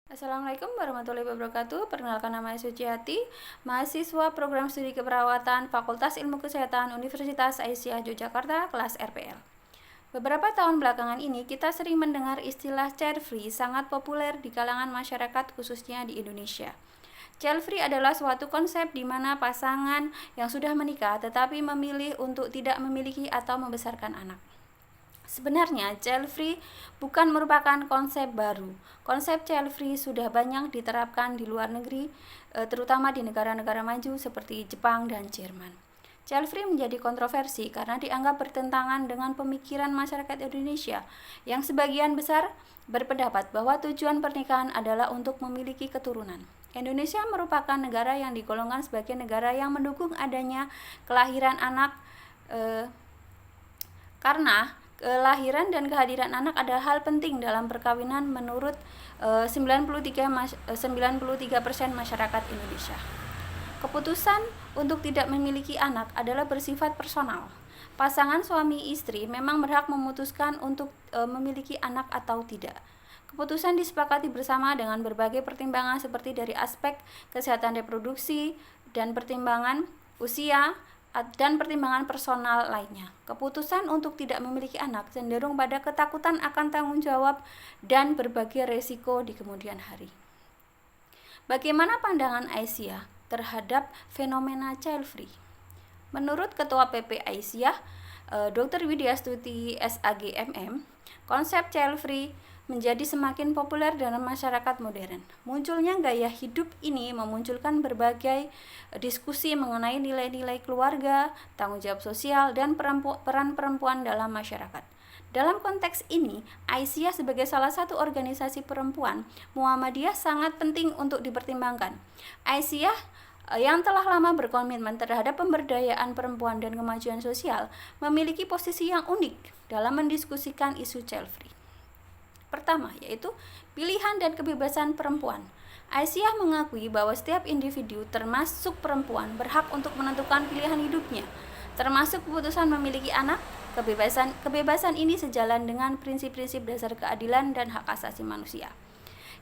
Assalamualaikum warahmatullahi wabarakatuh. Perkenalkan, nama saya Suciati, mahasiswa program studi keperawatan Fakultas Ilmu Kesehatan Universitas Aisyah Yogyakarta, kelas RPL. Beberapa tahun belakangan ini kita sering mendengar istilah child free sangat populer di kalangan masyarakat khususnya di Indonesia. Child free adalah suatu konsep di mana pasangan yang sudah menikah tetapi memilih untuk tidak memiliki atau membesarkan anak. Sebenarnya, child free bukan merupakan konsep baru. Konsep child free sudah banyak diterapkan di luar negeri, terutama di negara-negara maju seperti Jepang dan Jerman. Child free menjadi kontroversi karena dianggap bertentangan dengan pemikiran masyarakat Indonesia yang sebagian besar berpendapat bahwa tujuan pernikahan adalah untuk memiliki keturunan. Indonesia merupakan negara yang digolongkan sebagai negara yang mendukung adanya kelahiran anak karena kelahiran dan kehadiran anak adalah hal penting dalam perkawinan menurut 93% masyarakat Indonesia. Keputusan untuk tidak memiliki anak adalah bersifat personal. Pasangan suami istri memang berhak memutuskan untuk memiliki anak atau tidak. Keputusan disepakati bersama dengan berbagai pertimbangan seperti dari aspek kesehatan reproduksi dan pertimbangan usia dan pertimbangan personal lainnya. Keputusan untuk tidak memiliki anak cenderung pada ketakutan akan tanggung jawab dan berbagai resiko di kemudian hari. Bagaimana pandangan Aisyah terhadap fenomena child free? Menurut Ketua PP Aisyah, Dr. Widya Stuti SAG MM, konsep child free menjadi semakin populer dalam masyarakat modern. Munculnya gaya hidup ini memunculkan berbagai diskusi mengenai nilai-nilai keluarga, tanggung jawab sosial, dan peran perempuan dalam masyarakat. Dalam konteks ini, Aisyah sebagai salah satu organisasi perempuan Muhammadiyah sangat penting untuk dipertimbangkan. Aisyah yang telah lama berkomitmen terhadap pemberdayaan perempuan dan kemajuan sosial memiliki posisi yang unik dalam mendiskusikan isu child free. Pertama, yaitu pilihan dan kebebasan perempuan. Aisyah mengakui bahwa setiap individu, termasuk perempuan, berhak untuk menentukan pilihan hidupnya, termasuk keputusan memiliki anak. Kebebasan ini sejalan dengan prinsip-prinsip dasar keadilan dan hak asasi manusia.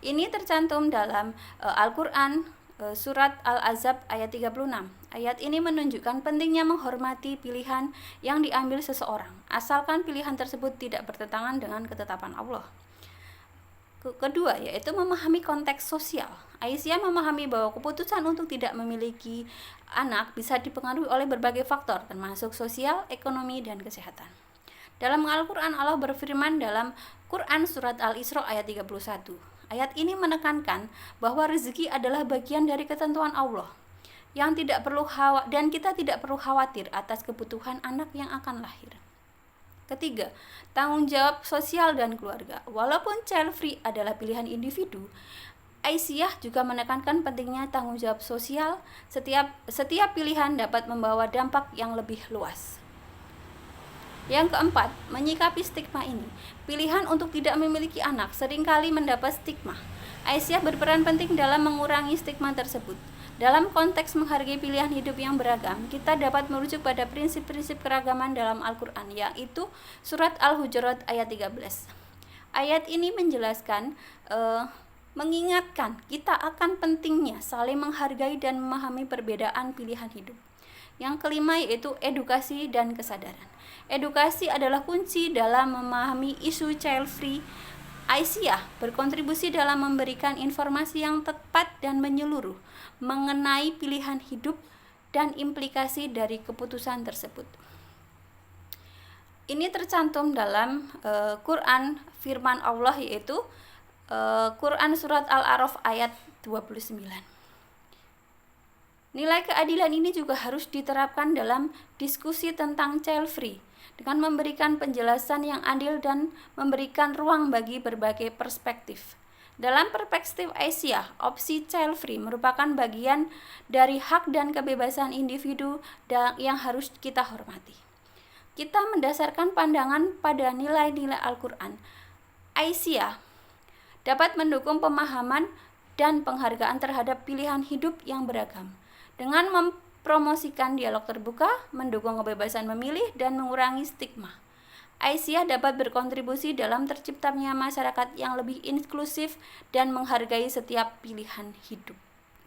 Ini tercantum dalam Al-Quran, surat Al-Ahzab ayat 36. Ayat ini menunjukkan pentingnya menghormati pilihan yang diambil seseorang, asalkan pilihan tersebut tidak bertentangan dengan ketetapan Allah. Kedua, yaitu memahami konteks sosial. Aisyah memahami bahwa keputusan untuk tidak memiliki anak bisa dipengaruhi oleh berbagai faktor, termasuk sosial, ekonomi, dan kesehatan. Dalam Al-Quran, Allah berfirman dalam Quran surat Al-Isra ayat 31. Ayat ini menekankan bahwa rezeki adalah bagian dari ketentuan Allah yang kita tidak perlu khawatir atas kebutuhan anak yang akan lahir. Ketiga, tanggung jawab sosial dan keluarga. Walaupun child free adalah pilihan individu, Aisyah juga menekankan pentingnya tanggung jawab sosial. Setiap pilihan dapat membawa dampak yang lebih luas. Yang keempat, menyikapi stigma ini. Pilihan untuk tidak memiliki anak seringkali mendapat stigma. Aisyah berperan penting dalam mengurangi stigma tersebut. Dalam konteks menghargai pilihan hidup yang beragam, kita dapat merujuk pada prinsip-prinsip keragaman dalam Al-Quran, yaitu surat Al-Hujurat ayat 13. Ayat ini mengingatkan kita akan pentingnya saling menghargai dan memahami perbedaan pilihan hidup. Yang kelima, yaitu edukasi dan kesadaran. Edukasi adalah kunci dalam memahami isu child free. Aisyah berkontribusi dalam memberikan informasi yang tepat dan menyeluruh mengenai pilihan hidup dan implikasi dari keputusan tersebut. Ini tercantum dalam Quran firman Allah, yaitu Quran surat Al-A'raf ayat 29. Nilai keadilan ini juga harus diterapkan dalam diskusi tentang child free dengan memberikan penjelasan yang adil dan memberikan ruang bagi berbagai perspektif. Dalam perspektif Aisyah, opsi child free merupakan bagian dari hak dan kebebasan individu yang harus kita hormati. Kita mendasarkan pandangan pada nilai-nilai Al-Quran. Aisyah dapat mendukung pemahaman dan penghargaan terhadap pilihan hidup yang beragam dengan mempromosikan dialog terbuka, mendukung kebebasan memilih, dan mengurangi stigma. Aisyah dapat berkontribusi dalam terciptanya masyarakat yang lebih inklusif dan menghargai setiap pilihan hidup.